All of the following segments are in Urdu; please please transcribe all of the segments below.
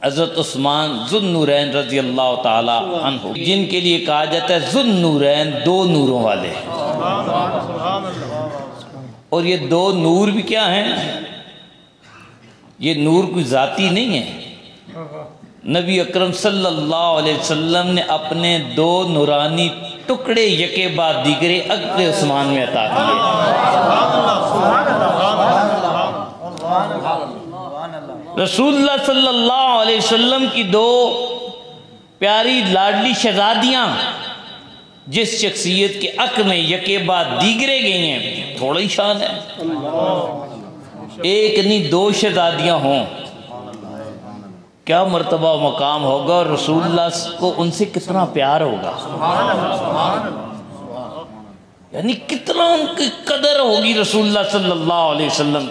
حضرت عثمان ذو النورین رضی اللہ تعالی عنہ، جن کے لیے کہا جاتا ہے ذو النورین، دو نوروں والے، اور یہ دو نور بھی کیا ہیں؟ یہ نور کوئی ذاتی نہیں ہے۔ نبی اکرم صلی اللہ علیہ وسلم نے اپنے دو نورانی ٹکڑے یکے بعد دیگرے عقد عثمان میں عطا کیے۔ رسول اللہ صلی اللہ علیہ وسلم کی دو پیاری لاڈلی شہزادیاں جس شخصیت کے حق میں یکے بعد دیگرے گئی ہیں، تھوڑا ہی شان ہے۔ ایک نہیں دو شہزادیاں ہوں، کیا مرتبہ و مقام ہوگا، اور رسول اللہ کو ان سے کتنا پیار ہوگا، یعنی کتنا ان کی قدر ہوگی رسول اللہ صلی اللہ علیہ وسلم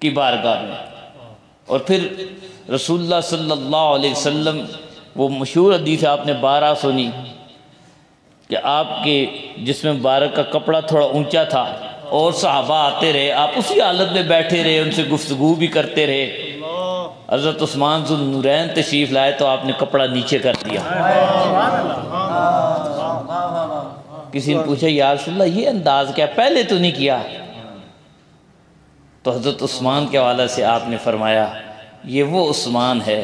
کی بارگاہ میں۔ اور پھر رسول اللہ صلی اللہ علیہ وسلم، وہ مشہور حدیث آپ نے 12 سنی کہ آپ کے جسم مبارک کا کپڑا تھوڑا اونچا تھا اور صحابہ آتے رہے، آپ اسی حالت میں بیٹھے رہے، ان سے گفتگو بھی کرتے رہے۔ حضرت عثمان ذو النورین تشریف لائے تو آپ نے کپڑا نیچے کر دیا۔ کسی نے پوچھا یا رسول اللہ یہ انداز کیا، پہلے تو نہیں کیا؟ تو حضرت عثمان کے حوالے سے آپ نے فرمایا یہ وہ عثمان ہے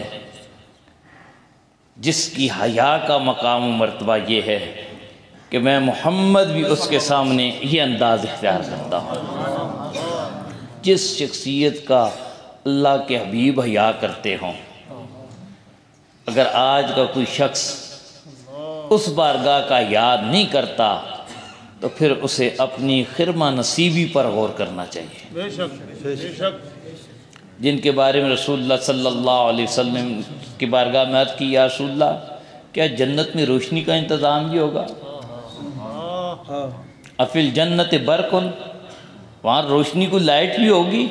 جس کی حیا کا مقام و مرتبہ یہ ہے کہ میں محمد بھی اس کے سامنے یہ انداز اختیار کرتا ہوں۔ جس شخصیت کا اللہ کے حبیب حیا کرتے ہوں، اگر آج کا کوئی شخص اس بارگاہ کا یاد نہیں کرتا تو پھر اسے اپنی خرمہ نصیبی پر غور کرنا چاہیے۔ بے شک جن کے بارے میں رسول اللہ صلی اللہ علیہ وسلم کی بارگاہ میں عرض کی یا رسول اللہ کیا جنت میں روشنی کا انتظام بھی ہوگا؟ افی الجنت برقن، وہاں روشنی کو لائٹ بھی ہوگی؟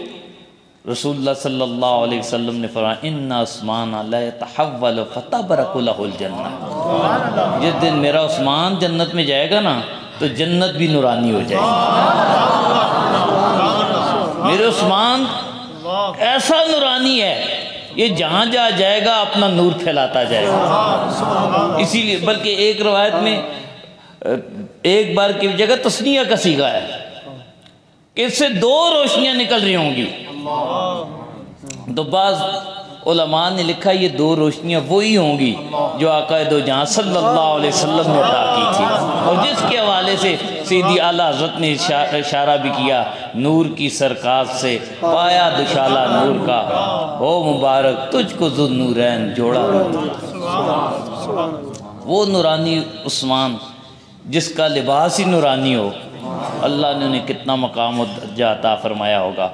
رسول اللہ صلی اللہ علیہ وسلم نے فرمایا ان عثمان لا يتحول فتبرق له الجنہ، جس دن میرا عثمان جنت میں جائے گا نا تو جنت بھی نورانی ہو جائے گی۔ میرے عثمان ایسا نورانی ہے، یہ جہاں جہاں جائے گا اپنا نور پھیلاتا جائے گا۔ اسی لیے بلکہ ایک روایت میں ایک بار کی جگہ تثنیہ کا صیغہ ہے کہ اس سے دو روشنیاں نکل رہی ہوں گی، تو بعض علماء نے لکھا یہ دو روشنیاں وہی ہوں گی جو آقا دو جہاں صلی اللہ علیہ وسلم نے عطا کی تھی، اور جس کے حوالے سے سیدھی اعلیٰ حضرت نے اشارہ بھی کیا نور کی سرکار سے پایا دشالہ نور کا، ہو مبارک تجھ کو ذو النورین جوڑا نور کا۔ وہ نورانی عثمان جس کا لباس ہی نورانی ہو، اللہ نے انہیں کتنا مقام و درجہ عطا فرمایا ہوگا۔